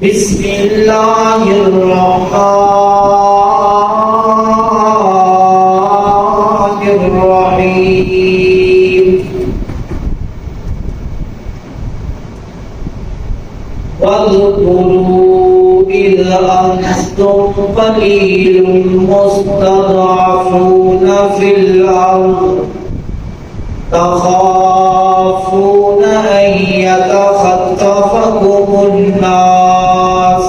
بسم اللہ الرحمن الرحیم واذکروا اذ انتم قلیل مستضعفون فی الارض تخافون ان يتخطفكم الناس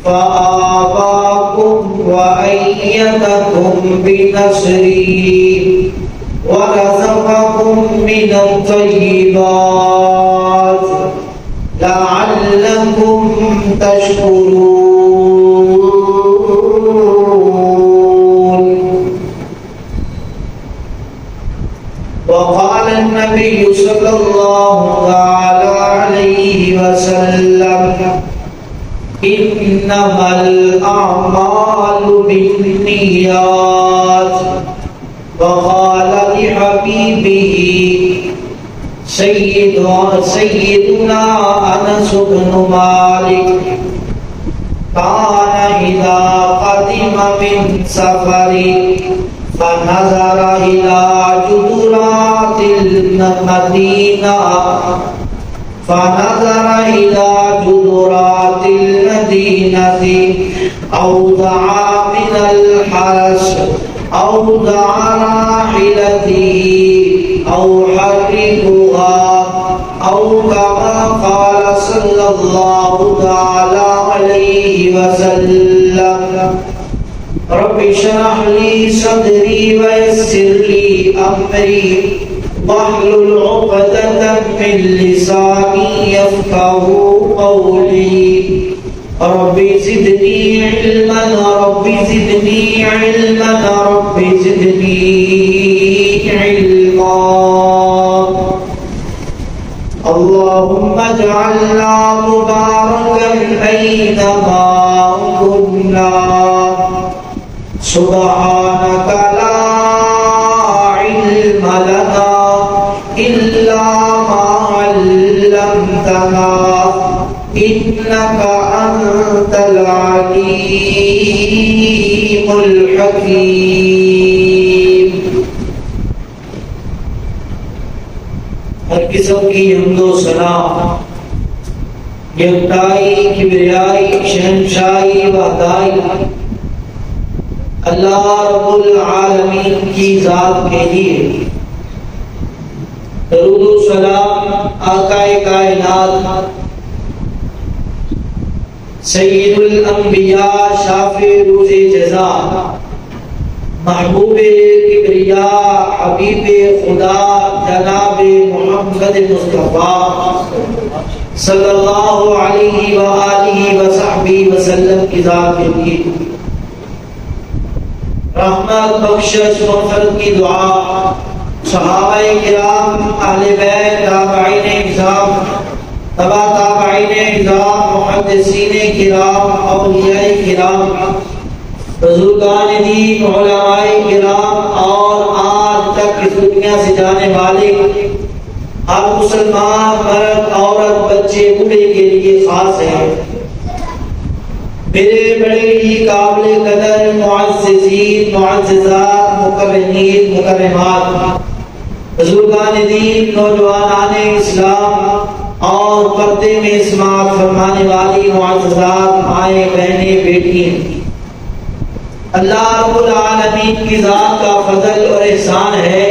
فآواكم وأيدكم بنصره ورزقكم من الطيبات لعلكم تشكرون. وقال النبي صلى الله عليه وسلم إنما الأعمال بالنيات. وقال لحبيبه سيدنا أنس بن مالك كان إذا قدم من سفره فنظر إلى جدرات المدينة أو دعا من الحرس أو دعا راحلته أو حركها أو كما قال صلى الله تعالى عليه وسلم رب اشرح لي صدري ويسر لي أمري واحلل عقدة من لساني يفقهوا قولي رب زدني علما رب زدني علما رب زدني علما. اللهم اجعلنا مباركا أينما كنا سبحانك لا علم لنا إلا ما علمتنا إنك أنت العليم الحكيم. ہر قسم کی حمد و ثنا یکتائی کبریائی شہنشائی وحدائی اللہ رب العالمین کی ذات کے لیے. درود و سلام آقا کائنات سید الانبیاء شافع روز جزا محبوب کبریاء حبیب خدا جناب محمد مصطفیٰ صلی اللہ علیہ وآلہ وصحبہ وسلم کی ذات کے لیے رحمت بخشش مغفرت کی دعا صحابہ کرام اہل بیت تابعین اعظام تبع تابعین اعظام محدثین کرام اولیاء کرام بزرگان دین علماء کرام اور آج تک اس دنیا سے جانے والے ہر مسلمان مرد عورت بچے بوڑھے کے لیے خاص ہے. میرے بڑے ہی قابل قدر معززین معززات مکرمین مکرمات بزرگان دین نوجوانان اسلام اور پردے میں سماعت فرمانے والی معززات مائیں بہنیں بیٹیاں، اللہ رب العالمین کی ذات کا فضل اور احسان ہے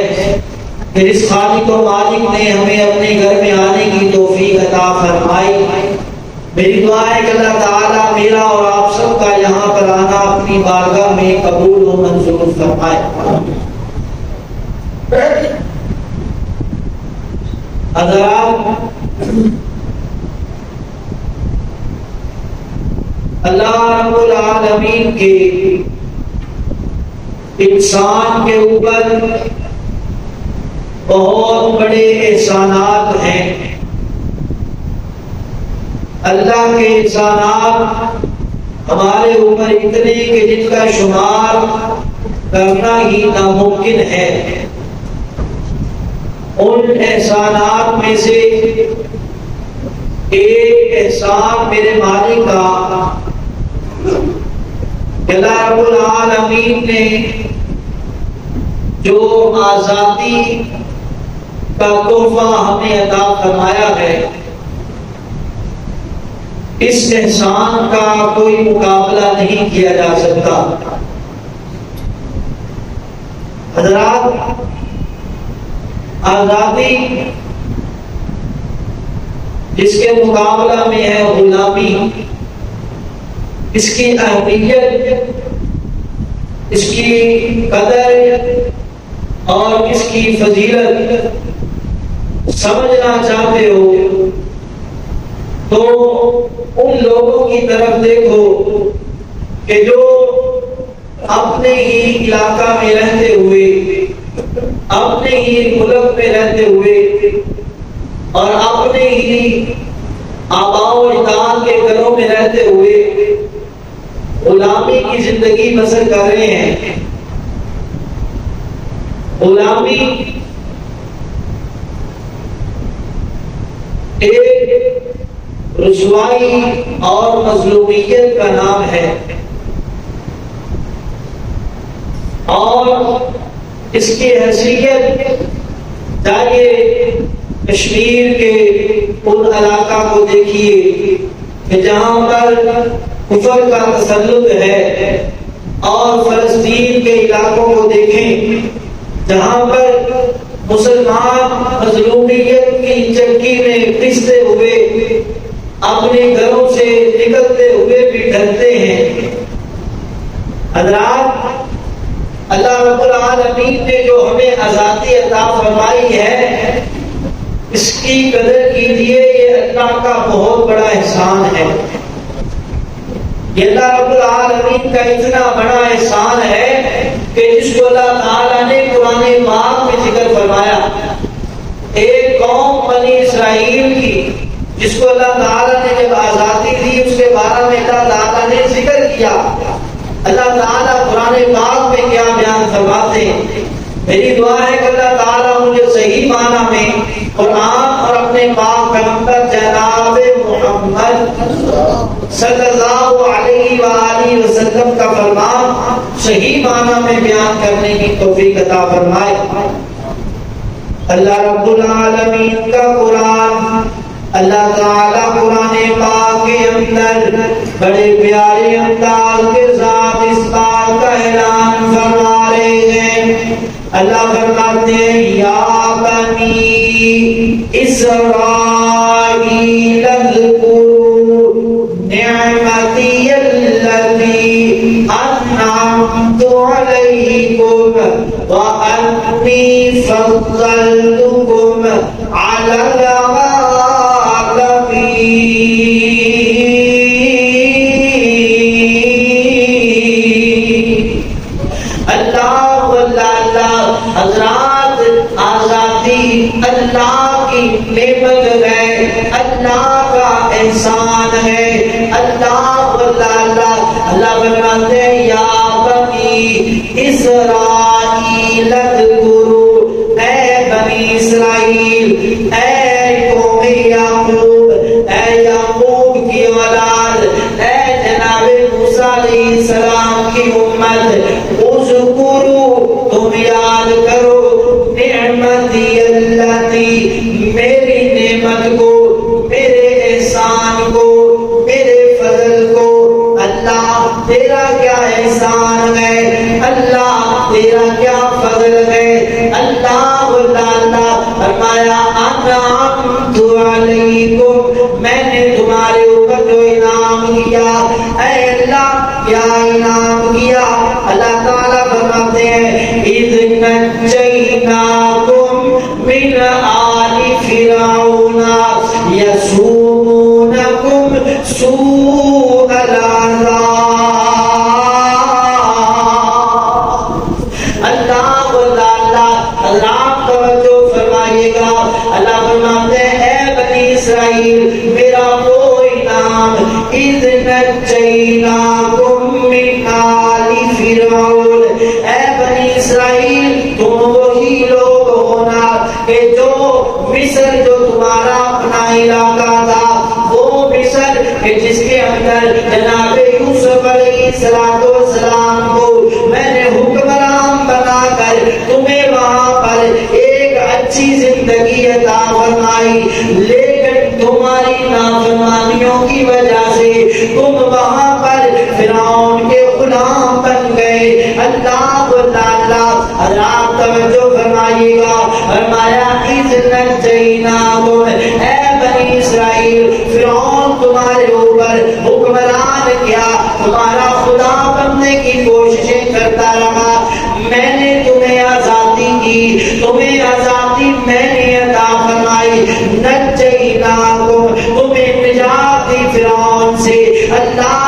کہ اس خالق و مالک نے ہمیں اپنے گھر میں آنے کی توفیق عطا فرمائی. میری دعا ہے کہ اللہ تعالیٰ میرا اور آپ سب کا یہاں پر آنا اپنی بارگاہ میں قبول و منظور فرمائے. حضرات، اللہ رب العالمین کے انسان کے اوپر بہت بڑے احسانات ہیں. اللہ کے احسانات ہمارے اوپر اتنے کہ جن کا شمار کرنا ہی ناممکن ہے. ان احسانات میں سے ایک ایک احسان میرے مالک کا کہ اللہ رب العالمین نے جو آزادی کا تحفہ ہمیں عطا فرمایا ہے، اس احسان کا کوئی مقابلہ نہیں کیا جا سکتا۔ حضرات، آزادی جس کے مقابلہ میں ہے غلامی، اس کی اہمیت، اس کی قدر اور اس کی فضیلت سمجھنا چاہتے ہو تو ان لوگوں کی طرف دیکھو کہ جو اپنے ہی علاقہ میں رہتے ہوئے، اپنے ہی ملک میں رہتے ہوئے اور اپنے ہی آباء و اجداد کے گھروں میں رہتے ہوئے غلامی کی زندگی بسر کر رہے ہیں۔ غلامی ایک رسوائی اور مظلومیت کا نام ہے، اور اس کی حیثیت چاہیے کشمیر کے ان علاقہ کو دیکھیے کہ جہاں پر کفر کا تسلط ہے، اور فلسطین کے علاقوں کو دیکھیں جہاں پر مسلمان مظلومیت کی چکی میں پستے ہوئے اپنے گھروں سے نکلتے ہوئے بھی ڈرتے ہیں۔ حضرات، اللہ رب العالمین نے جو ہمیں آزادی عطا فرمائی ہے، اس کی قدر کیجیے، یہ اللہ کا بہت بڑا احسان ہے۔ یہ اللہ رب العالمین کا اتنا بڑا احسان ہے کہ جس کو اللہ تعالیٰ نے قرآن پاک میں ذکر فرمایا، ایک قوم بنی اسرائیل کی جس کو اللہ تعالیٰ نے جب آزادی دی، اس کے بارے میں اللہ تعالیٰ نے ذکر کیا۔ اللہ تعالیٰ قرآن پاک میں کیا بیان فرماتے ہیں؟ میری دعا ہے کہ اللہ تعالیٰ مجھے صحیح معنی میں قرآن اور اپنے پاک پیغمبر جناب محمد صلی اللہ علیہ وآلہ وسلم کا فرمان صحیح معنی میں بیان کرنے کی توفیق عطا فرمائے۔ اللہ رب العالمین کا قرآن، اللہ تعالیٰ قرآن پاک کے اندر بڑے پیارے انداز کے ساتھ اس بات کا اعلان فرما رہے ہیں۔ اللہ فرماتے ہیں یا بنی اسرائیل اذکروا نعمتی التی انعمت علیکم وانی فضلتکم علی حضرات، آزادی اللہ کی نعمت ہے، اللہ کا احسان ہے۔ اللہ فرماتے ہیں یا بنی اسرائیل اذکروا، اے بنی اسرائیل، اے قوم یعقوب، اے یعقوب کی اولاد، اے جناب موسیٰ علیہ السلام کی امت، اذکروا، تم یاد کرو، نعمتی اللتی، میری نعمت کو، میرے احسان کو، میرے فضل کو۔ اللہ تیرا کیا احسان ہے، اللہ تیرا کیا فضل ہے۔ اللہ فرمایا انعمت علیکم، میں نے تمہارے اوپر جو انعام کیا، اے اللہ کیا انعام کیا۔ اللہ تعالیٰ فرماتے ہیں اذ نجیناکم من آل فرعون یسومونکم سوء العذاب۔ اللہ توجہ فرمائیے گا۔ اللہ فرماتے ہیں اے بنی اسرائیل، میرا وہ انعام، اذ نجیناکم من آل فرعون، اے بنی اسرائیل تم وہی لوگ ہونا کہ جو مصر جو تمہارا اپنا علاقہ تھا، وہ اندر جناب یوسف علیہ السلام کو میں نے حکمران بنا کر تمہیں وہاں پر ایک اچھی زندگی عطا فرمائی، لیکن تمہاری نافرمانیوں کی وجہ سے تم وہاں پر فرعون کے غلام بن گئے۔ اللہ حضرات توجہ فرمائیے گا، فرمایا اذ نجیناکم، اے بنی اسرائیل، فرعون تمہارے اوپر حکمران کیا، تمہارا خدا بننے کی کوششیں کرتا رہا، میں نے تمہیں آزادی کی، تمہیں آزادی میں نے عطا فرمائی، نجیناکم، تمہیں نجات دی فرعون سے۔ اللہ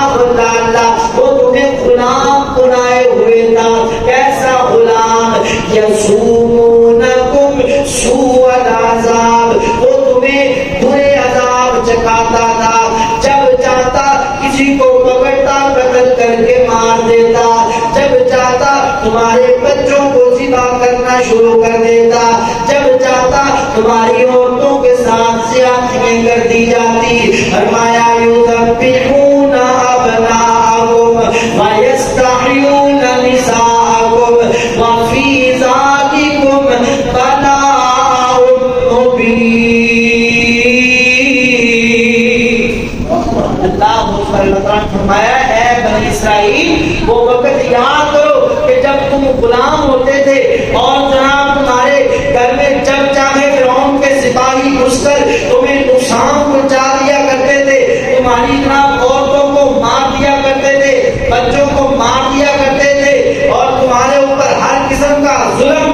وہ تمہیں غلام بنائے ہوئے تھا، کیسا غلام؟ یسومونکم سوء العذاب، وہ تمہیں برے عذاب چکھاتا تھا، جب چاہتا کسی کو پکڑتا قتل کر کے مار دیتا، جب چاہتا تمہارے بچوں کو ذبح کرنا شروع کر دیتا، جب چاہتا تمہاری عورتوں کے ساتھ زیادتیاں کر دی جاتی۔ فرمایا یذبحون ابناءکم ویستحیون نساءکم وفی ذالکم بلاء مبین۔ اللہ فرمایا اے بنی اسرائیل، وہ وقت یاد کرو کہ جب تم غلام ہوتے تھے اور جناب تمہارے گھر میں جب چاہے فرعون کے سپاہی گھس کر تمہیں نقصان پہنچا دیا کرتے تھے، تمہاری جناب عورتوں کو مار دیا کرتے تھے، بچوں کو مار دیا کرتے تھے، اور تمہارے اوپر ہر قسم کا ظلم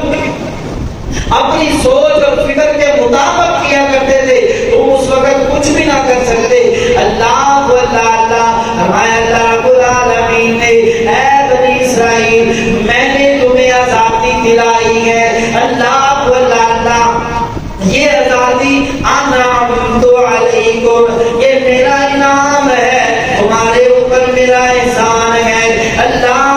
اپنی سوچ اور فکر کے مطابق کیا کرتے تھے، تم اس وقت کچھ بھی نہ کر سکتے۔ اللہ فرمایا اللہ رب العالمین نے اے بنی اسرائیل، میں نے تمہیں آزادی دلائی ہے۔ اللہ یہ آزادی انعمت علیکم، یہ میرا انعام ہے، تمہارے اوپر میرا احسان ہے۔ اللہ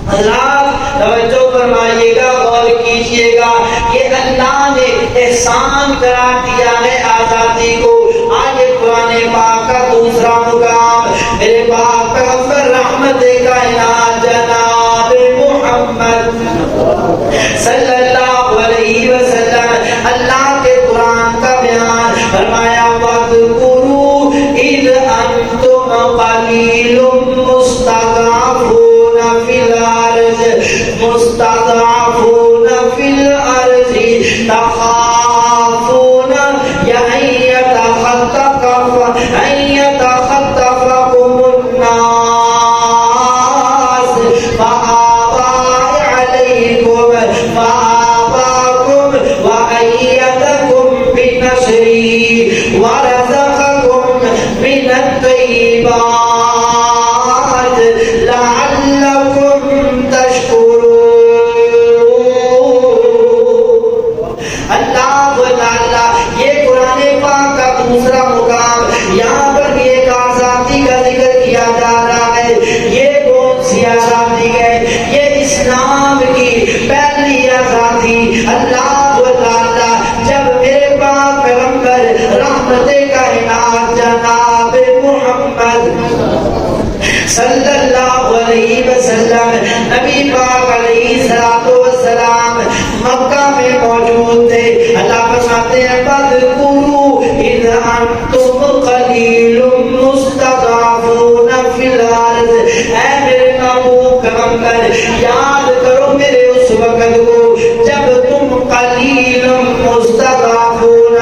حضرات توجہ فرمائیے گا، غور کیجئے گا، یہ اللہ نے احسان قرار دیا ہے آزادی کو۔ آج قرآن پاک کا دوسرا مقام، میرے پاک پیغمبر رحمت کائنات جناب محمد صلی اللہ علیہ وسلم، اللہ کے قرآن کا بیان فرمایا وَاذْكُرُوا إِذْ أَنْتُمْ قَلِيلٌ مُسْتَضْعَفُونَ فِي الْأَرْضِ تَخَافُونَ أَنْ يَتَخَطَّفَكُمُ النَّاسُ فَآوَاكُمْ وَأَيَّدَكُمْ بِنَصْرِهِ وَرَزَقَكُمْ مِنَ الطَّيِّبَاتِ لَعَلَّكُمْ تَشْكُرُونَ۔ اللہ یہ قرآن پاک کا دوسرا مقام، یہاں پر بھی ایک آزادی کا ذکر کیا جا رہا ہے۔ یہ کون سی آزادی ہے؟ یہ اسلام کی پہلی آزادی۔ اللہ جب میرے پاک پیغمبر رحمت کائنات جناب محمد صلی اللہ علیہ وسلم، نبی پاک علیہ السلام مکہ میں موجود تھے، اللہ فرماتے ہیں وَاذْكُرُوا إِذْ أَنْتُمْ قَلِيلٌ مُسْتَضْعَفُونَ فِي الْأَرْضِ، اے میرے محبوب پیغمبر یاد کرو میرے اس وقت کو جب تم قلیل مستضعفون،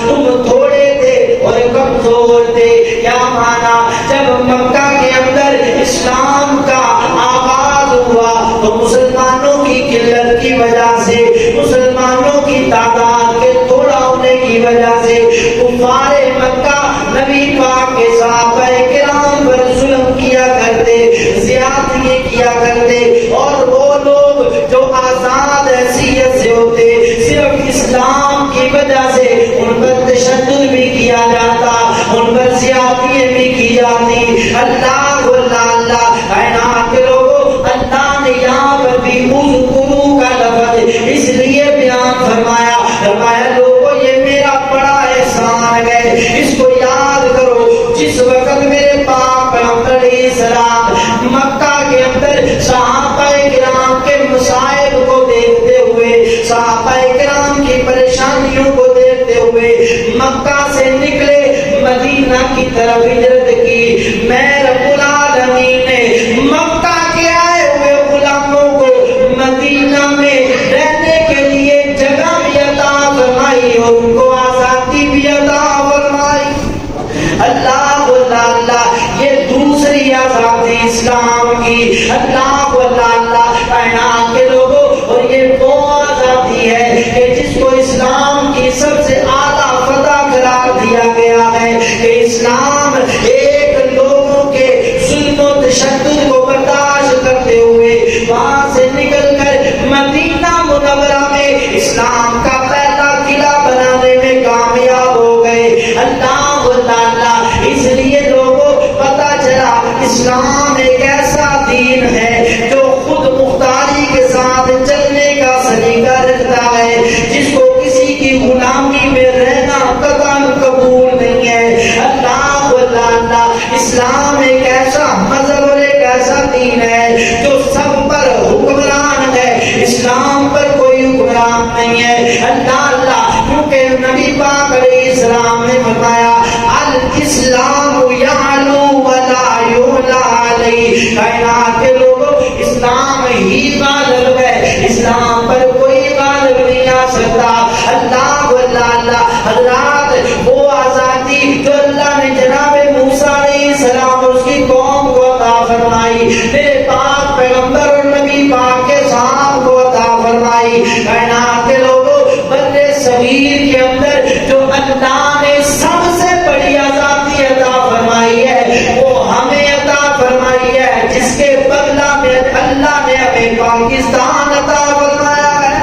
تم تھوڑے تھے اور کمزور تھے۔ کیا مانا؟ جب مکہ کے اندر اسلام کا آغاز ہوا تو مسلمانوں کی قلت کی وجہ سے، مسلمانوں کی تعداد کے تھوڑا ہونے کی وجہ سے کفار مکہ نبی پاک کے صحابہ کرام پر ظلم کیا کرتے، زیادتی کیا کرتے، اور وہ لوگ جو آزاد حیثیت سے ہوتے صرف اسلام کی وجہ سے ان پر تشدد بھی کیا جاتا، ان پر زیادتیاں بھی کی جاتی۔ اللہ کائنات کے لوگوں، اللہ نے یہاں پر بھی اذکروا کا لفظ اس لیے بیان فرمایا لوگوں یہ میرا بڑا احسان ہے، اس کو یاد السلام مکہ کے اندر صحابہ کرام کے مصائب کو دیکھتے ہوئے، صحابہ کرام کی پریشانیوں کو دیکھتے ہوئے مکہ سے نکلے، مدینہ کی طرف ہجرت کی۔ میں رب العالمین نے مکہ کے آئے ہوئے غلاموں کو مدینہ میں رہنے کے لیے جگہ بھی عطا فرمائی اور ان کو آزادی بھی عطا فرمائی۔ اللہ اللہ، یہ دوسری آزادی اسلام کی۔ اللہ اللہ، کائنات کے لوگوں، اور یہ وہ آزادی ہے کہ جس کو اسلام کی سب سے اعلیٰ فتح قرار دیا گیا ہے کہ اسلام ایک لوگوں کے ظلم و تشدد کو برداشت کرتے ہوئے وہاں سے نکل کر مدینہ منورہ میں اسلام کا پہلا قلعہ بنانے میں کامیاب ہو گئے۔ اللہ اللہ، اس لیے لوگوں پتہ چلا اسلام ایک ایسا دین ہے جو خود مختاری کے ساتھ چلنے کا سلیقہ رکھتا ہے، جس کو کسی کی غلامی میں رہنا قطعاً قبول نہیں ہے۔ اللہ اللہ، اسلام ایک ایسا مذہب اور ایک ایسا دین ہے جو سب پر حکمران ہے، اسلام پر کوئی حکمران نہیں ہے۔ اللہ اللہ، کیونکہ نبی پاک علیہ السلام نے فرمایا الاسلام یعلو ولا یعلی علیہ، کائنات کے لوگوں اسلام ہی غالب ہے، اسلام پر کوئی غالب نہیں آ سکتا۔ اللہ اللہ، حضرات وہ آزادی جو اللہ نے جناب موسیٰ علیہ السلام اور اس کی قوم کو عطا فرمائی، میرے پاک پیغمبر اور نبی پاک کے صحابہ کو عطا فرمائی، کائنات کے لوگوں بر صغیر کے اندر جو اللہ نے سب سے بڑی آزادی عطا فرمائی ہے وہ ہمیں عطا فرمائی ہے، جس کے بدلہ میں اللہ نے ہمیں پاکستان عطا فرمایا ہے۔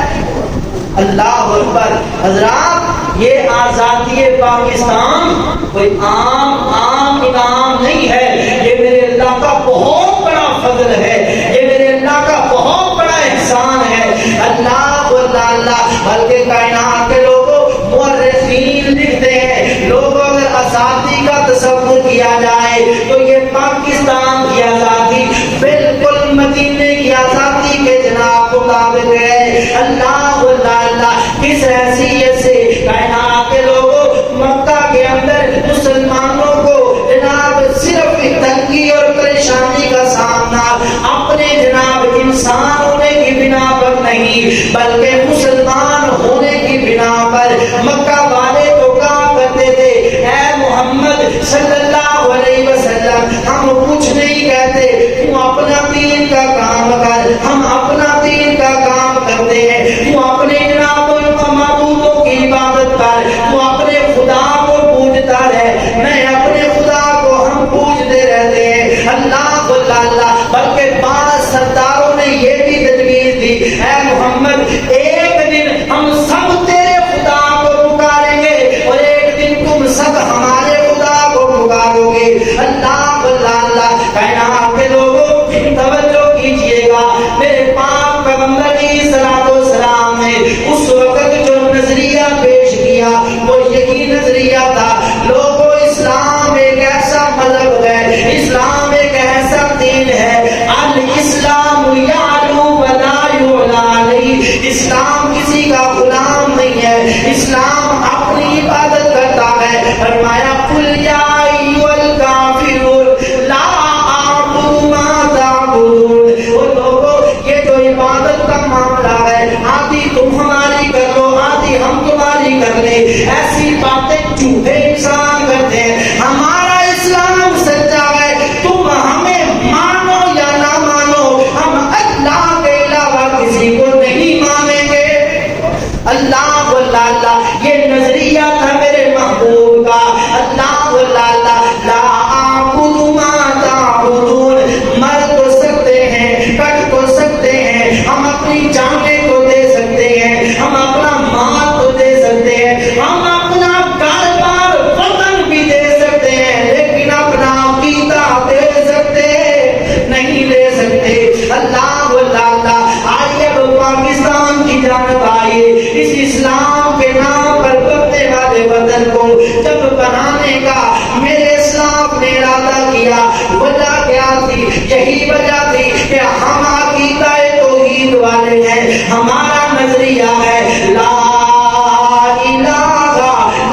اللہ اکبر۔ حضرات یہ آزادی پاکستان کوئی عام انعام نہیں ہے، یہ میرے اللہ کا بہت بڑا فضل ہے، یہ میرے اللہ کا بہت بڑا احسان ہے۔ اللہ اللہ، بلکہ کائنات کے لوگوں مورخین لکھتے ہیں لوگوں اگر آزادی کا تصور کیا جائے تو یہ پاکستان کی آزادی بالکل مدینے کی آزادی کے جناب مطابق ہے۔ اللہ اللہ، کس حیثیت سے کائنات کے لوگوں مکہ کے اندر مسلمانوں کو جناب صرف تنگی اور پریشانی کا سامنا اپنے جناب انسان ہونے کی بنا پر نہیں بلکہ مسلمان ہونے کی بنا پر مکہ والے تو کہا کرتے تھے اے محمد صلی اللہ علیہ وسلم ہم کچھ نہیں کہتے، تو اپنا دین کا کام کر، ہم اپنا دین کا کام کرتے ہیں، تو اپنے جناب معبودوں کی عبادت کر، تو اپنے خدا کو پوجتا رہے، میں اپنے خدا کو ہم پوجتے رہتے ہیں۔ اللہ اللہ، بلکہ بعض سرداروں نے یہ بھی تجویز دی اے محمد ایک دن ہم سب تیرے خدا کو پکاریں گے اور ایک دن تم سب ہمارے خدا کو پکارو گے۔ اللہ اللہ، کائنات کے لوگوں توجہ کیجئے گا، میرے پاک پیغمبر علیہ الصلوۃ والسلام نے اس وقت جو نظریہ پیش کیا وہ یہی نظریہ تھا لوگوں اسلام ایک ایسا مذہب ہے، اسلام ایک ایسا دین ہے الاسلام یعلو ولا یعلی علیہ، اسلام کسی کا غلام نہیں ہے، اسلام اپنی عبادت کرتا ہے۔ فرمایا قل یا ایھا الکافرون لا اعبد ما تعبدون، اور لوگوں یہ جو عبادت کا معاملہ ہے آدھی تم ہماری کر لو آدھی ہم تمہاری کر لیں، ایسی باتیں جھوٹے انسان کرتے ہیں۔ ہمارا اسلام سچا ہے، تم ہمیں مانو یا نہ مانو، ہم اللہ کے علاوہ کسی کو نہیں مانیں گے۔ اللہ اللہ، یہ نظریہ تھا میرے محبوب کا۔ اللہ اللہ، لا اعبد ما تعبدون، مر تو سکتے ہیں کٹ تو سکتے ہیں، ہم اپنی جانیں تو دے سکتے ہیں، ہم اپنا مال تو دے سکتے ہیں، ہم اپنا گھر بار وطن بھی دے سکتے ہیں، لیکن اپنا عقیدہ دے سکتے نہیں دے سکتے۔ اللہ اللہ، آئیے اب پاکستان کی جانب آئیے، اس اسلام کے نام پر بننے والے وطن کو جب بنانے کا میرے اسلام نے ارادہ کیا کیا. وجہ کیا تھی؟ یہی وجہ تھی کہ ہم عقیدہ توحید والے ہیں. ہمارا نظریہ ہے لا الہ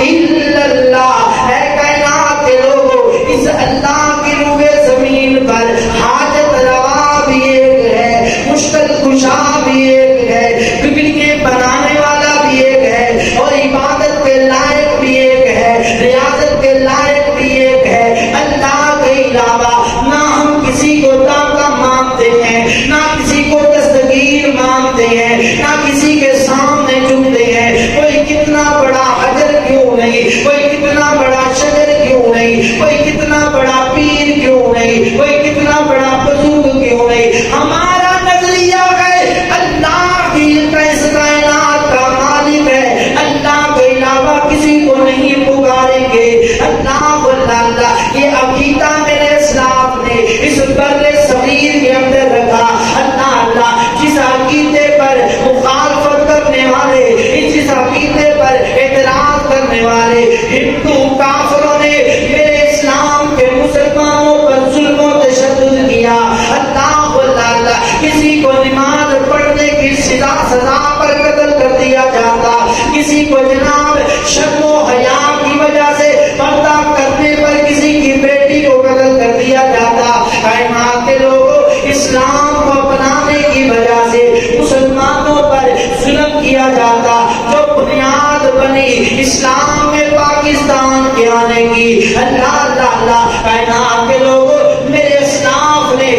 الا اللہ. اے کائنات کے لوگوں، اس اللہ کی روئے زمین پر حاجت روا بھی ایک ہے، مشکل کشا بھی ایک ہے، بگڑیے بنانے والا بھی ایک ہے، اور عبادت کے لائق بھی ایک ہے، ریاضت کے لائق بھی ایک ہے. اللہ کے علاوہ نہ ہم کسی کو داتا مانتے ہیں، نہ کسی کو دستگیر مانتے ہیں، نہ کسی کے سامنے جھکتے ہیں. کوئی کتنا بڑا حجر کیوں نہیں، کوئی کتنا بڑا شجر کیوں نہیں، کوئی کتنا بڑا پیر کیوں نہیں، کوئی کتنا بڑا بزرگ کیوں نہیں، ہمارا نظریہ ہے اللہ کی اس کائنات کا مالک ہے. اللہ کے علاوہ کسی کو نہیں پکاریں گے. اللہ اللہ یہ عقیدہ میرے اسلاف نے اس بر صغیر کے اندر رکھا. اللہ اللہ جس عقیدے پر مخالفت کرنے والے، جس عقیدے پر اعتراض کرنے والے ہندو کافروں نے میرے اسلام کے مسلمانوں پر ظلم و تشدد کیا. اللہ اللہ کسی کو نماز پڑھنے کی سزا پر قتل کر دیا جاتا، کسی کو جناب شرم و حیا کی وجہ سے پردہ کرنے پر کسی کی بیٹی کو قتل کر دیا جاتا. کائنات کے لوگوں، اسلام کو اپنانے کی وجہ سے مسلمانوں پر ظلم کیا جاتا. جو بنیاد بنی اسلام میں پاکستان کے آنے کی، اللہ اللہ کائنات کے لوگوں، میرے اسلاف نے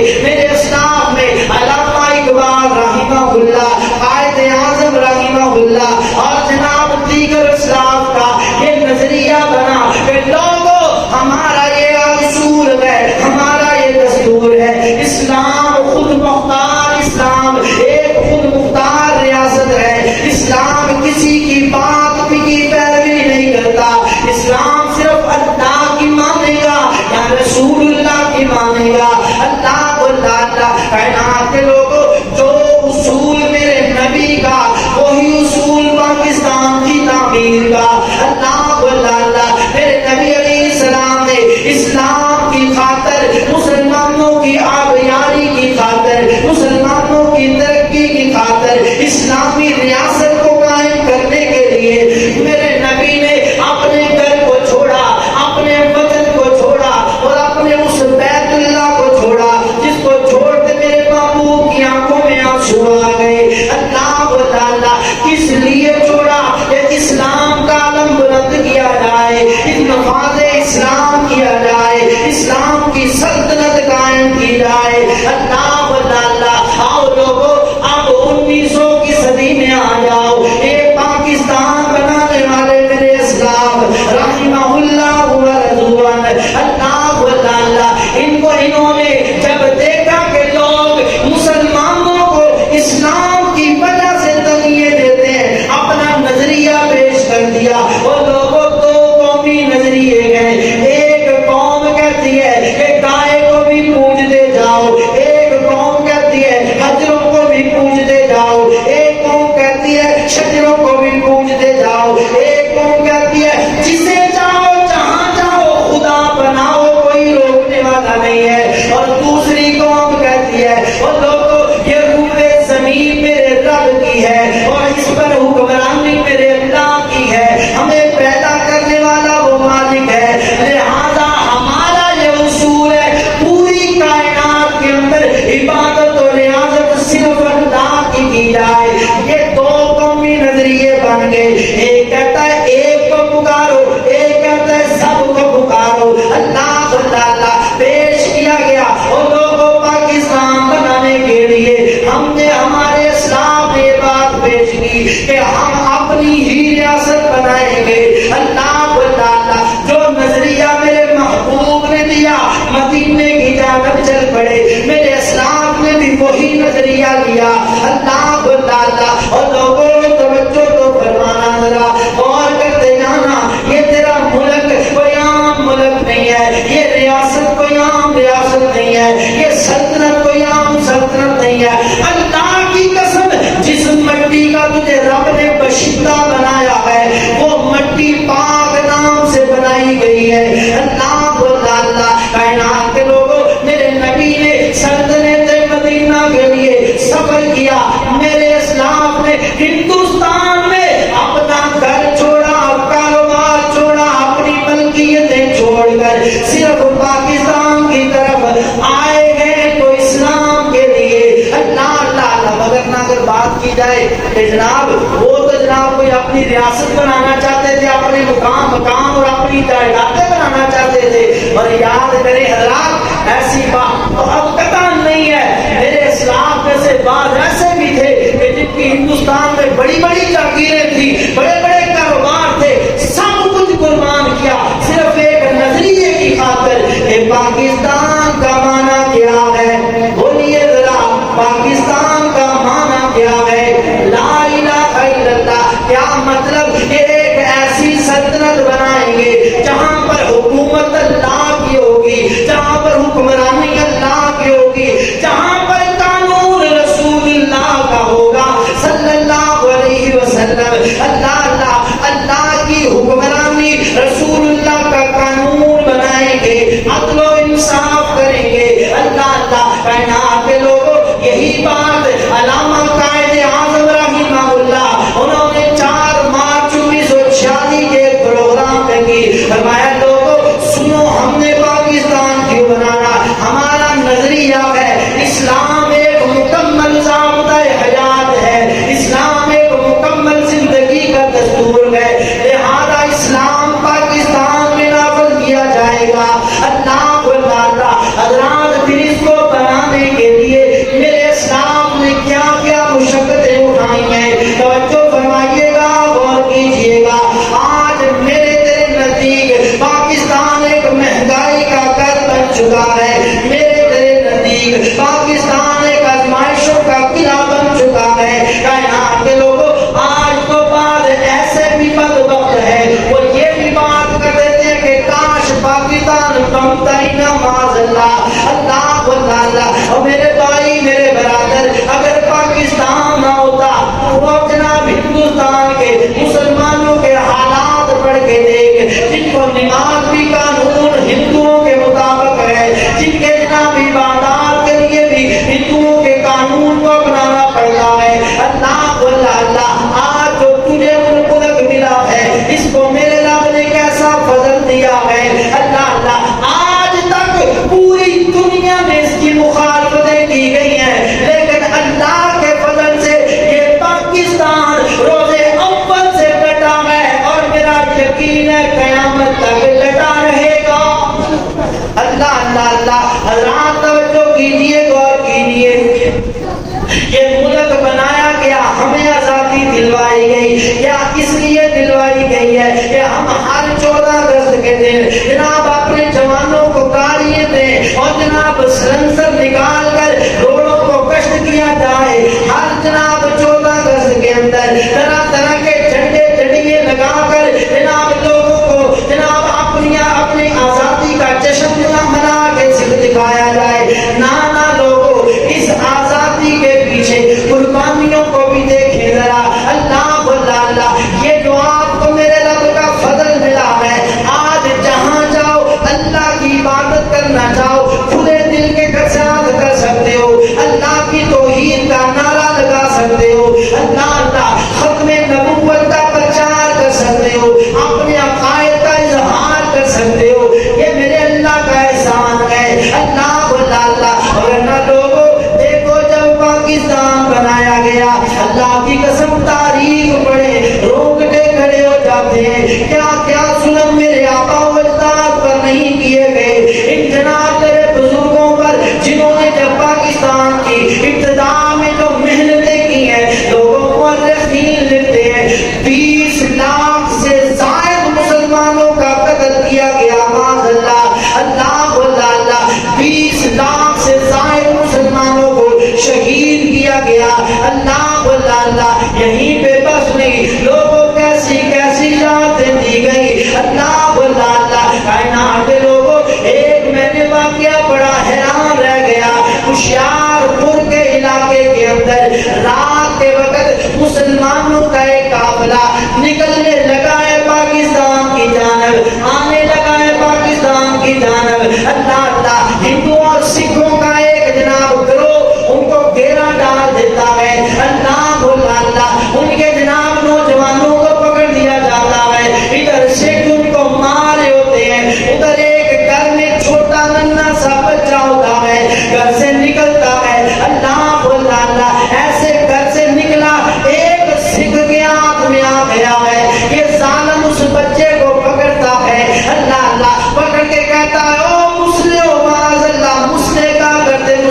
علامہ اقبال رحمہ اللہ، قائد اعظم رحمہ اللہ اور جناب دیگر اسلاف کا یہ نظریہ بنا کہ لوگوں ہمارا یہ اصول ہے، ہمارا یہ دستور ہے. اسلام خود مختار، اسلام ایک خود مختار ریاست ہے. اسلام کسی کی بات کی پیروی نہیں کرتا. اسلام صرف اللہ کی مانے گا یا رسول اللہ کی مانے گا. اللہ کائنات کے لوگوں، جو اصول میرے نبی کا وہی اصول پاکستان کی تعمیر کا. اللہ میرے نبی علیہ السلام نے اسلام کی خاطر، مسلمانوں کی آبیاری کی خاطر، مسلمانوں کی ترقی کی خاطر، اسلامی ریاست کو قائم کرنے کے لیے میرے نبی نے اپنے گھر کو چھوڑا، اپنے وطن کو چھوڑا اور اپنے اس بیت اللہ کو چھوڑا جس کو چھوڑتے میرے محبوب کی آنکھوں میں آنسو آ گئے. اللہ کس لیے چھوڑا؟ کہ اسلام کا علم بلند کیا جائے، نفاذ اسلام کیا جائے، اسلام کی سلطنت قائم کی جائے. اللہ آؤ لوگوں، اب 1900 کی صدی میں آ جاؤ. ایک پاکستان بنانے والے میرے اسلاف رحمہ اللہ و رضوان، اللہ انہوں نے جب دیکھا کہ لوگ مسلمانوں کو اسلام کی وجہ سے تغییر دیتے ہیں، اپنا نظریہ پیش کر دیا. وہ لوگوں دو قومی نظریے گئے. ایک قوم کہتی ہے کہ گائے کو بھی پوجتے جاؤ، ایک قوم کہتی ہے حجروں کو بھی پوجتے جاؤ، ایک قوم کہتی ہے شجروں کو بھی پوجتے جاؤ، ایک قوم کہتی ہے جسے جاؤ جہاں جاؤ خدا بناؤ، کوئی روکنے والا نہیں ہے. اور دوسری قوم کہتی ہے وہ لوگوں، یہ روئے زمین میرے رب کی ہے اور اس پر حکمرانی میرے اللہ کی ہے، ہمیں پیدا کرنے والا وہ مالک ہے. لہذا ہمارا یہ اصول ہے پوری کائنات کے اندر عبادت اور ریاضت صرف اللہ کی جائے. یہ دو قومی نظریے بن گئے. ایک کہتا ہے ایک کو پکارو، ایک کہتا ہے سب کو پکارو. اللہ پیش کیا گیا اور لوگوں پاکستان بنانے کے لیے ہم نے، ہمارے اسلام نے یہ بات پیش کی کہ ہم اپنی ہی ریاست بنائیں گے. اللہ جو نظریہ میرے محبوب نے دیا، مدینے کی جانب چل پڑے. میرے اسلام نے بھی وہی نظریہ لیا. اللہ اور لوگوں توجہ تو فرمانا، ذرا غور کرتے جانا. یہ تیرا ملک کوئی عام ملک نہیں ہے، یہ ریاست کوئی عام ریاست نہیں ہے، یہ سلطنت کوئی عام سلطنت نہیں ہے. اللہ کی قسم، جس مٹی کا تجھے رب نے بشندہ بنایا ہے وہ مٹی پاک نام سے بنائی گئی ہے. اللہ کائنات کے جناب وہ تو جناب کوئی اپنی ریاست بنانا چاہتے تھے، اپنے مقام اور اپنی جائیدادیں بنانا چاہتے تھے، اور یاد کریں حضرات ایسی بات اب قطعاً نہیں ہے۔ میرے اسلام میں سے بعض ایسے بھی تھے کہ جن کی ہندوستان میں بڑی بڑی جاگیریں تھیں، بڑے بڑے کاروبار تھے، سب کچھ قربان کیا صرف ایک نظریے کی خاطر کہ پاکستان کا معنی کیا ہے؟ بولیے ذرا، پاکستان کا معنی کیا ہے؟ لا الہ الا اللہ۔ کیا مطلب کہ ایک ایسی سلطنت بنائیں گے جہاں پر حکومت اللہ کی ہوگی، جہاں پر حکمرانی اللہ کی ہوگی، جہاں پر قانون رسول اللہ کا ہوگا صلی اللہ علیہ وسلم۔ اللہ اللہ اللہ کی حکمرانی، رسول اللہ کا قانون بنائیں گے، عدل و انصاف کریں گے۔ اللہ اللہ کائنات کے لوگوں، یہی بات علامہ قائد اعظم رحمہ اللہ انہوں نے 4 مارچ 1946 کے پروگرام میں کی۔ فرمایا لوگوں سنو، ہم نے پاکستان کیوں بنانا؟ ہمارا نظریہ ہے اسلام ایک مکمل ضابطۂ حیات ہے، اسلام ایک مکمل زندگی کا دستور ہے، لہذا اسلام پاکستان میں نافذ کیا جائے گا۔ اللہ حضرات پھر اس کو بنانے کے لیے میرے اسلام نے کیا کیا مشقتیں اٹھائی ہیں، توجہ فرمائیے گا، غور کیجئے گا۔ آج میرے تیرے نزدیک پاکستان ایک مہنگائی کا گھر بن چکا ہے، میرے تیرے نزدیک پاکستان ایک آزمائشوں کا قلعہ بن چکا ہے۔ کائنات کے لوگوں، آج تو بعد ایسے بھی بدبخت ہے وہ یہ بھی بات کر دیتے ہیں کہ کاش پاکستان بنتا ہی نہ، معاذ اللہ۔ اللہ اللہ، اور میرے بھائی میرے برادر، اگر پاکستان نہ ہوتا وہ جناب ہندوستان کے مسلمانوں کے حالات پڑھ کے دیکھ، جن کو نماز بھی قانون ہندوؤں کے مطابق ہے، جن کے جناب عبادات کے لیے بھی ہندوؤں کے قانون کو اپنانا پڑتا ہے۔ اللہ اللہ، آج جو تجھے ملک ملا ہے، اس کو میرے رب نے کیسا فضل دیا ہے۔ اللہ اللہ، آج تک پوری دنیا میں اس کی مخالفتیں کی گئی ہیں، لیکن اللہ کے فضل سے یہ پاکستان روزے اول سے ڈٹا ہے، اور میرا یقین ہے قیامت تک ڈٹا رہے گا۔ اللہ اللہ اللہ، حضرات توجہ کیجیے، غور کیجیے۔ یہ ملک بنایا گیا، ہمیں آزادی دلوائی گئی، کیا اس لیے دلوائی گئی ہے کہ ہم ہر 14 اگست کے دن جناب اپنے جوانوں کو گاڑیاں دیں اور جناب سلنسر نکال کر روڈوں کو کشت کیا جائے، ہر جناب 14 اگست کے اندر طرح طرح کے جھنڈے جھنڈیاں لگا کر جناب لوگوں کو جناب اپنی آزادی کا جشن منا کے دکھایا جائے۔ نانا لوگوں، اس آزادی کے پیچھے قربانیوں کو بھی دیکھیں ذرا۔ اللہ اللہ، یہ جو آپ کو میرے رب کا فضل ملا ہے، آج جہاں جاؤ اللہ کی عبادت کرنا چاہو، کھلے دل کے ساتھ کر سکتے ہو، اللہ کی توحید کا نعرہ لگا سکتے ہو، اللہ اللہ ختم نبوت کا پرچار کر سکتے ہو، اپنے عقائد کا اظہار کر سکتے ہو، یہ میرے اللہ کا احسان ہے۔ اللہ اللہ، اور نہ لوگوں دیکھو جب پاکستان بنایا گیا، اللہ کی قسم تاریخ پڑھے روکتے کھڑے ہو جاتے ہیں، کیا کیا ظلم میرے آبا و اجداد پر نہیں کیے گئے، ان جناب میرے بزرگوں پر جنہوں نے جب پاکستان کی ابتدا میں جو محنتیں کی ہیں، لوگوں کو مؤرخین لکھتے ہیں 20 لاکھ سے زائد مسلمانوں کا قتل کیا گیا، معاذ اللہ۔ اللہ اللہ، 20 لاکھ سے زائد مسلمانوں کو شہید کیا گیا۔ اللہ اللہ، یہیں پہ بس نہیں، لوگوں کیسی کیسی راتیں دی گئی۔ اللہ اللہ، کائنات کے لوگوں، ایک میں نے واقعہ بڑا حیران رہ گیا، ہوشیار پور کے علاقے کے اندر رات کے وقت مسلمانوں کا ایک قافلہ نکلنے لگا ہے پاکستان کی جانب، آنے لگا ہے پاکستان کی جانب۔ اللہ اللہ، ہندوؤں اور سکھوں کا ایک جناب گروہ ان کو گھیرا ڈال دیتا ہے۔ اللہ اللہ، ان کے جناب نوجوانوں کو پکڑ دیا جاتا ہے، ادھر سکھ ان کو مارے ہوتے ہیں، ادھر ایک گھر میں چھوٹا ننھا سا بچہ ہوتا ہے، گھر سے نکلتا ہے۔ اللہ اللہ، ایسے گھر سے نکلا ایک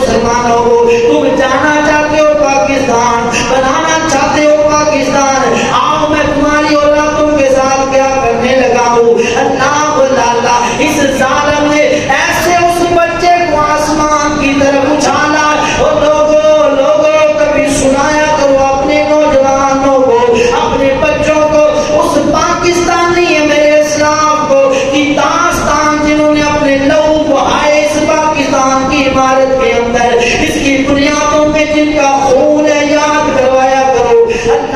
مسلمانوں کو، تم جانا چاہتے ہو پاکستان، بنانا چاہتے ہو پاکستان، آؤ میں تمہاری اولادوں کے ساتھ کیا کرنے لگا ہوں۔ اللہ اللہ اس ظالم نے ایسے اس بچے کو آسمان کی طرف اچھالا۔ اور لوگوں کبھی سنایا کرو اپنے نوجوانوں کو، اپنے بچوں کو اس پاکستانی میرے اسلام کو کی داستان، جنہوں نے اپنے لہو بہائے اس پاکستان کی عمارت کے اندر، اس کی بنیادوں میں جن کا خون ہے، یاد کروایا کرو۔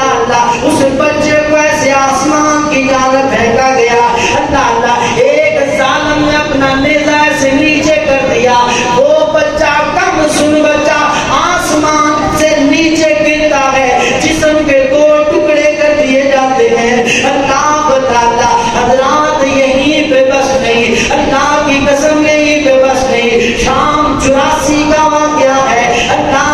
اللہ اس بچے کو ایسے آسمان کی جانب پھینکا گیا۔ اللہ ایک ظالم نے اپنا نیزہ سے نیچے کر دیا، وہ بچہ کم سن بچہ آسمان سے نیچے گرتا ہے، جسم کے دو ٹکڑے کر دیے جاتے ہیں۔ اللہ حضرات یہیں پہ بس نہیں، اللہ کی قسم یہیں پہ بس نہیں، شام 84 کا واقعہ ہے۔ اللہ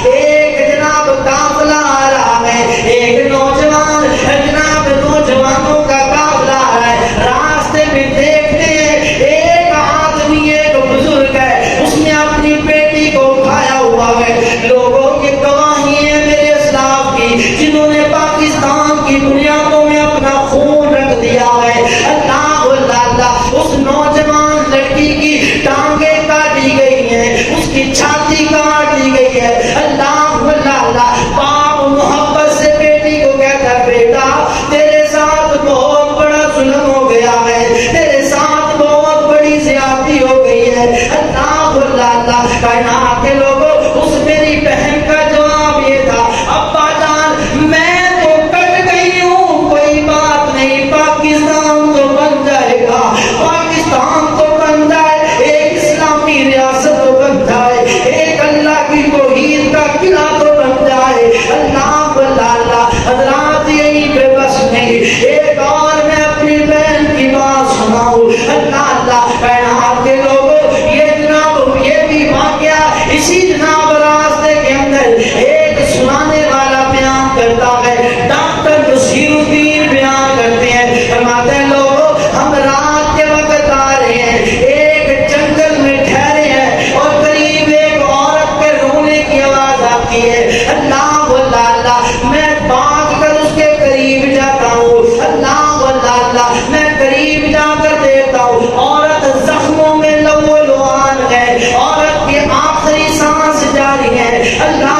ایک جناب قافلہ آ رہا ہے، ایک نوجوان جناب نوجوانوں کا قافلہ ہے، راستے میں دیکھتے ہیں ایک آدمی ایک بزرگ ہے، اس نے اپنی بیٹی کو اٹھایا ہوا ہے۔ لوگوں کی گواہی ہے میرے اسلاف کی، جنہوں نے پاکستان کی بنیادوں میں اپنا خون رکھ دیا ہے۔ اللہ اس نوجوان لڑکی کی ٹانگیں کاٹی گئی ہیں، اس کی چھاتی کاٹ دی گئی ہے۔ اللہ باپ محبت سے بیٹی کو کہتا ہے، بیٹا تیرے ساتھ بہت بڑا ظلم ہو گیا ہے، تیرے ساتھ بہت بڑی زیادتی ہو گئی ہے۔ اللہ کائنات کے لوگوں، اس میری بہن کا جواب یہ تھا، ابا جان میں تو کٹ گئی ہوں، کوئی بات نہیں، پاکستان تو بن جائے گا، پاکستان تو بن جائے، ایک اسلامی ریاست تو بن جائے، ایک اللہ کی توحید کا قلعہ تو بن جائے۔ اللہ حضرات یہیں پہ بس نہیں، ایک اور میں اپنی بہن کی بات سناؤں۔ اللہ کائنات کے لوگوں، یہ جناب یہ بھی واقعہ اسی جناب راستے کے اندر ایک سنانے والا بیان کرتا ہے، ڈاکٹر نصیر الدین بیان کرتے ہیں، فرماتے ہیں لوگوں ہم رات کے وقت آ رہے ہیں، ایک جنگل میں ٹھہرے ہیں اور قریب ایک عورت کے رونے کی آواز آتی ہے۔ اللہ میں بھاگ کر اس کے قریب جاتا ہوں، اللہ میں قریب جا کر دیکھتا ہوں، عورت زخموں میں لہو لعان ہے، عورت کی آخری سانس جاری ہے۔ اللہ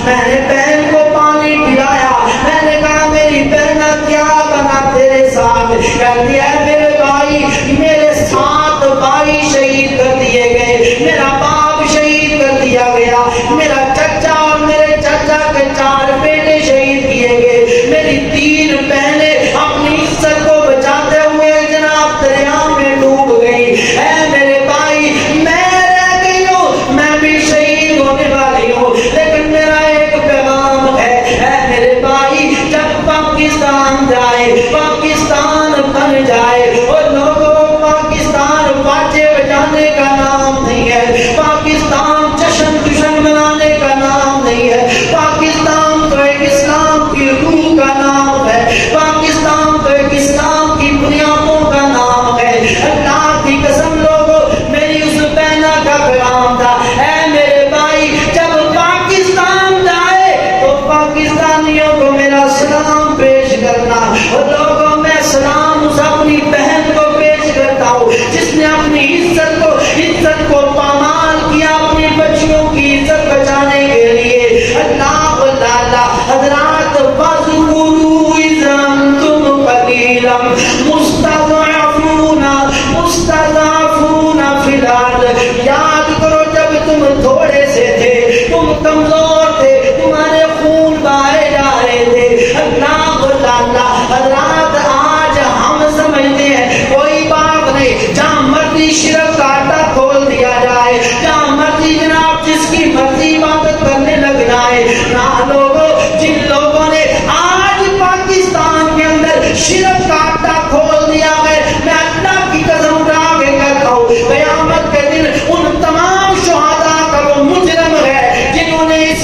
میں نے بہن کو پانی پلایا، میں نے کہا میری بہن کیا بنا تیرے ساتھ؟ کہتی ہے میرے بھائی، میرے 7 بھائی شہید کر دیے گئے، میرا باپ شہید کر دیا گیا، میرا چچا اور میرے چچا کے 4 بیٹے شہید کیے گئے، میری 3 بہنیں اپنی عزت کو بچاتے ہوئے جناب دریا میں ڈوب گئی۔ اے میرے بھائی میں رہ گئی ہوں، میں بھی شہید ہونے والی ہوں، لیکن میرا ایک پیغام ہے، اے میرے بھائی جب پاکستان جائے، پاکستان بن جائے، اور لوگوں پاکستان باجے بجانے کا نام نہیں ہے، پاکستان جشن منانے کا نام نہیں ہے، پاکستان تو ایک اسلام کی روح کا نام ہے، پاکستان تو ایک اسلام کی بنیادوں کا نام ہے۔ اللہ کی قسم لوگوں، میری اس بہنا کا پیغام تھا، اے میرے بھائی جب پاکستان جائے تو پاکستانیوں کو میرا سلام پیش کرنا۔ اور لوگوں میں سلام اس اپنی بہن کو پیش کرتا ہوں جس نے اپنی عزت کو پامال کیا اپنی بچیوں کی عزت بچانے کے لیے۔ اللہ حضرات وَاذْكُرُوا إِذْ أَنْتُمْ قَلِيلٌ مُسْتَضْعَفُونَ فِي الْأَرْضِ، یاد کرو جب تم تھوڑے سے تھے، تم کمزور تھے، تمہارے خون بہائے جا رہے تھے۔ اللہ حضرات آج ہم سمجھتے ہیں کوئی بات نہیں، جہاں مرضی شرک کا آٹا کھول دیا جائے، جہاں مرضی جناب جس کی مرضی عبادت کرنے لگ جائے، نہ لوگوں جن لوگوں نے آج پاکستان کے اندر شرک کا آٹا کھول دیا ہے، میں اللہ کی قسم اٹھا کے کہتا ہوں قیامت کے دن ان تمام شہداء کا وہ مجرم ہے جنہوں نے اس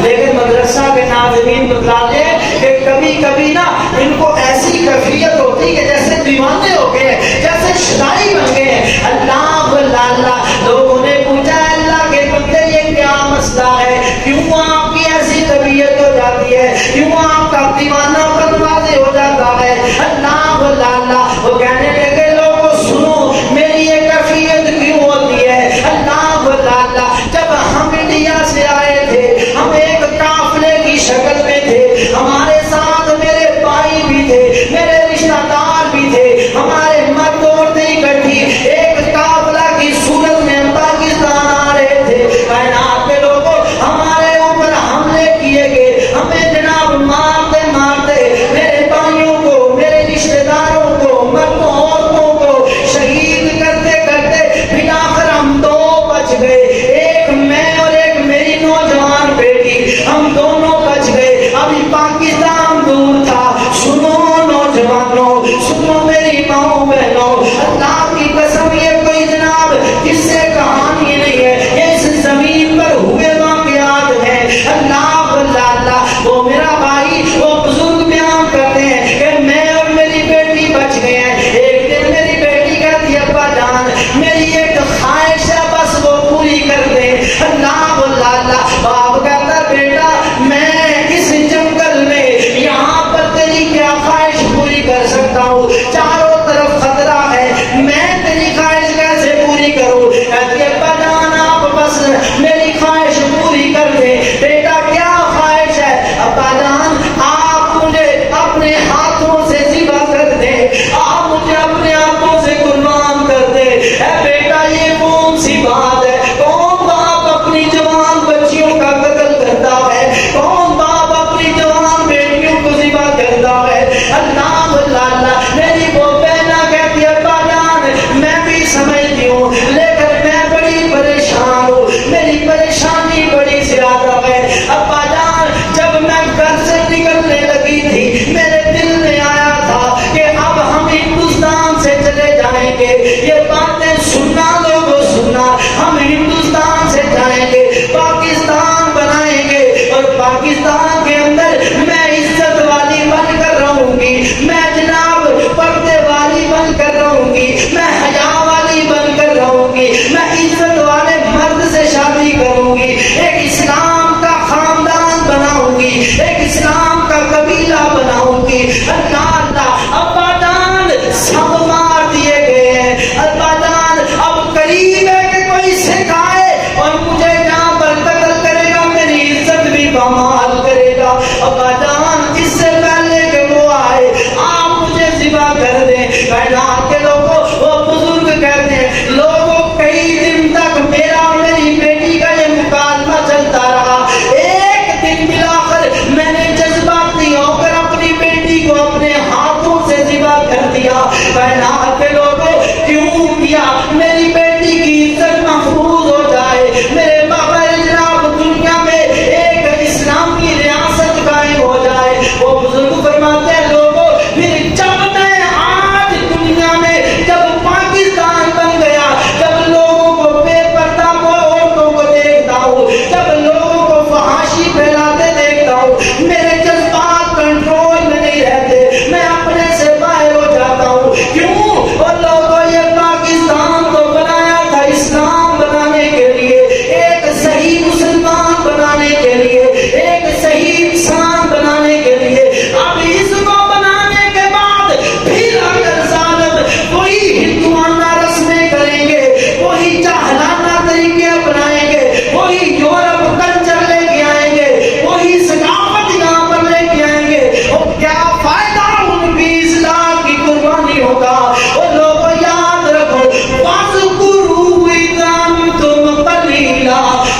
لیکن مدرسہ کے ناظرین بتلا دیں کہ کبھی کبھی نا ان کو ایسی کیفیت ہوتی کہ جیسے دیوانے ہو گئے، جیسے شدائی بن گئے۔ اللہ اللہ، لوگوں نے پوچھا اللہ کے بندے یہ کیا مسئلہ ہے، کیوں آپ کی ایسی طبیعت ہو جاتی ہے، کیوں آپ کا دیوانہ پن واضح ہو جاتا ہے؟ اللہ اللہ، وہ کہنے لگے لوگوں سنو میری یہ کیفیت کیوں ہوتی ہے۔ اللہ اللہ، جب ہم انڈیا سے آئے تھے ہم ایک قافلے کی شکل میں تھے، ہمارے ساتھ میرے بھائی بھی تھے، میرے رشتہ دار بھی تھے، ہمارے مرد عورتیں اکٹھی ایک قافلہ کی صورت میں پاکستان آ رہے تھے۔ کائنات کے لوگوں ہمارے اوپر حملے کیے گئے، ہمیں جناب مارتے مارتے میرے بھائیوں کو، میرے رشتہ داروں کو، مردوں عورتوں کو شہید کرتے کرتے بلاخر ہم دو بچ گئے، ایک میں اور ایک میری نوجوان بیٹی، ہم دونوں بچ گئے۔ ابھی پاکستان دور تھا۔ سنو نوجوانوں، سنو میری ماؤں بہنوں، اللہ کی قسم یہ کوئی جناب جس سے کہانی نہیں ہے، یہ اس زمین پر ہوئے واقعات ہیں۔ اللہ اللہ، وہ میرا بھائی وہ بزرگ بیان کرتے ہیں کہ میں اور میری بیٹی بچ گئے ہیں۔ ایک دن میری بیٹی کہتی ہے ابا جان میری ایک خواہش ہے بس وہ پوری کر دیں۔ اللہ اللہ، باپ کہتا بیٹا میں اس جنگل میں یہاں پر تیری کیا خواہش پوری کر سکتا ہوں، چاروں طرف خطرہ ہے، میں تیری خواہش کیسے پوری کروں؟ کہتی ہے ابا جان آپ بس میری خواہش پوری کر دیں۔ بیٹا کیا خواہش ہے؟ ابا جان آپ مجھے اپنے ہاتھوں سے ذبح کر دیں، آپ مجھے اپنے ہاتھوں سے قربان کر دیں۔ اے بیٹا یہ کون سی بات ہے؟ کون باپ اپنی جوان بچیوں کا قتل کرتا ہے؟ کون باپ اپنی جوان بیٹیوں کو ذبح کرتا ہے؟ اللہ اللہ، میری وہ بہنا کہتی ہے ابا جان میں بھی سمجھتی ہوں لیکن میں بڑی پریشان ہوں، میری پریشانی بڑی زیادہ ہے۔ ابا جان جب میں گھر سے نکلنے لگی تھی میرے دل میں آیا تھا کہ اب ہم ہندوستان سے چلے جائیں گے، یہ باتیں سننا لوگوں سننا، ہم ہندوستان سے جائیں گے، پاکستان بنائیں گے اور پاکستان کے اندر میں عزت والی بن کر رہوں گی، میں جناب پردے والی بن کر رہوں گی، میں حیا والی بن کر رہوں گی، میں عزت والے مرد سے شادی کروں گی، ایک اسلام کا خاندان بناؤں گی، ایک اسلام کا قبیلہ بناؤں گی۔ اللہ اللہ، ابا جان سب مار دیے گئے ہیں۔ ابا جان اب قریب ہے کہ کوئی سکھائے اور مجھے جہاں پر قتل کرے گا میری عزت بھی بمال کرے گا۔ ابا جان اس سے پہلے کہ وہ آئے آپ مجھے ذبح کر دیں۔ کائنات کے لوگوں وہ بزرگ کہتے ہیں لوگوں کئی دن تک میرا اور میری بیٹی کا یہ مکالمہ چلتا رہا۔ ایک دن بلاخر میں نے جذباتی ہو کر اپنی بیٹی کو اپنے ہاتھوں سے ذبح کر دیا۔ کائنات کے لوگوں کیوں کیا؟ میری بیٹی کی عزت محفوظ ہو جائے، میرے بابا جناب دنیا میں ایک اسلامی ریاست قائم ہو جائے۔ وہ بزرگ فرماتے ہیں لوگوں پھر جب میں آج دنیا میں جب پاکستان بن گیا، جب لوگوں کو بے پردہ عورتوں کو دیکھتا ہوں، جب لوگوں کو فحاشی پھیلاتے دیکھتا ہوں، میرے جذبات کنٹرول میں نہیں رہتے، میں اپنے سے باہر ہو جاتا ہوں۔ کیوں؟ اور لوگوں یہ پاکستان تو بنایا تھا اسلام بنانے کے لیے، ایک صحیح مسلمان بنانے کے لیے، ایک صحیح انسان بنانے کے لیے۔ اب اس کو بنانے کے بعد پھر اگر ظالم وہی ہندوانہ رسمیں کریں گے، وہی جاہلانہ طریقے اپنائیں گے، وہی یورپ کلچر لے کے آئیں گے، وہی ثقافت یہاں پر لے کے آئیں گے، اور کیا فائدہ ان کی اصلاح کی قربانی ہوگا؟ اور لوگوں یاد رکھو وَاذْكُرُوا إِذْ أَنْتُمْ قَلِيلٌ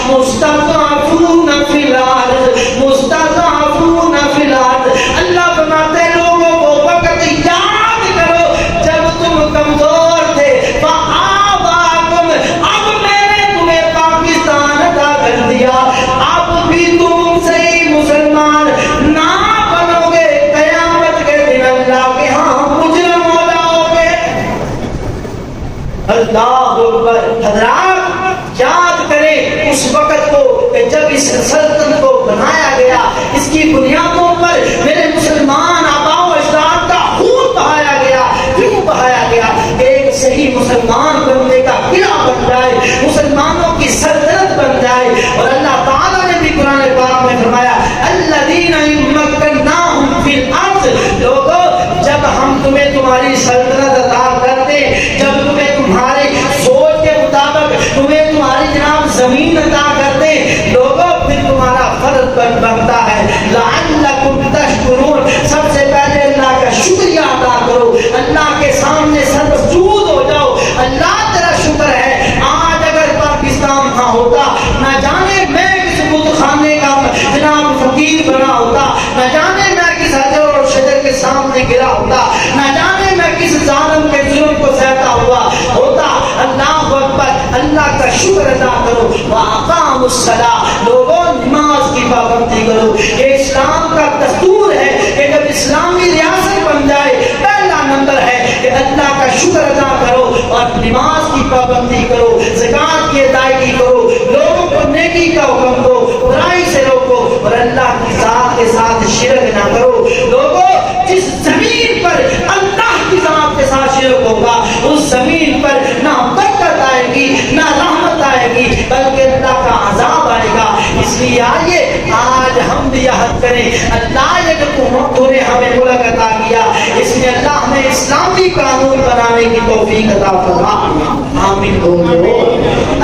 مُسْتَضْعَفُونَ فِي الْأَرْضِ اللہ فرماتے ہیں لوگوں کو وقت یاد کرو جب تم کمزور تھے، فَآوَاكُمْ اب میں نے تمہیں پاکستان عطا کر دیا، اب بھی تم صحیح مسلمان نہ بنو گے، قیامت کے دن اللہ کے ہاں مجرم ہو جاؤ گے۔ اللہ اکبر۔ حضرات یاد کریں اس وقت کو کہ جب اس سلطنت کو بنایا شکر ادا کرو. وَأَقَامُوا الصَّلَاةَ لوگوں نماز کی پابندی کرو. یہ اسلام کا دستور ہے کہ جب اسلامی ریاست بن جائے پہلا نمبر ہے کہ اللہ کا شکر ادا کرو اور نماز کی پابندی کرو, زکات کی ادائیگی کرو, لوگوں کو نیکی کا حکم دو, برائی سے روکو اور اللہ کی ذات کے ساتھ شرک نہ کرو. لوگوں جس زمین پر اللہ کی ذات کے ساتھ شرک ہوگا اس زمین پر نہ برکت آئے گی نہ رحمت آئے گی بلکہ اللہ کا عذاب آئے گا. اس لیے آئیے آج ہم بھی عہد کریں. اللہ نے ہمیں ملک عطا کیا, اس لیے اللہ ہمیں اسلامی قانون بنانے کی توفیق عطا فرما. آمین بولو.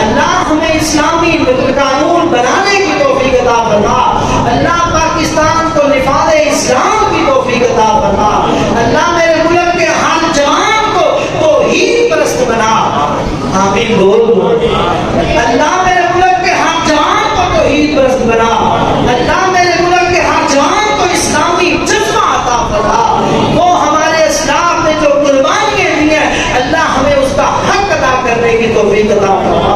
اللہ ہمیں اسلامی قانون بنانے کی توفیق عطا فرما. اللہ پاکستان کو نفاذ اسلام کی توفیق عطا فرما. اللہ میرے ملک کے ہر جوان کو توحید پرست بنا. آمین بولو. اللہ میرے ملک کے ہر جوان کو توحید پرست بنا. اللہ میرے ملک کے ہر جوان کو اسلامی جذبہ عطا فرما. وہ ہمارے اسلام نے جو قربانیاں دی ہیں اللہ ہمیں اس کا حق ادا کرنے کی توفیق عطا فرما.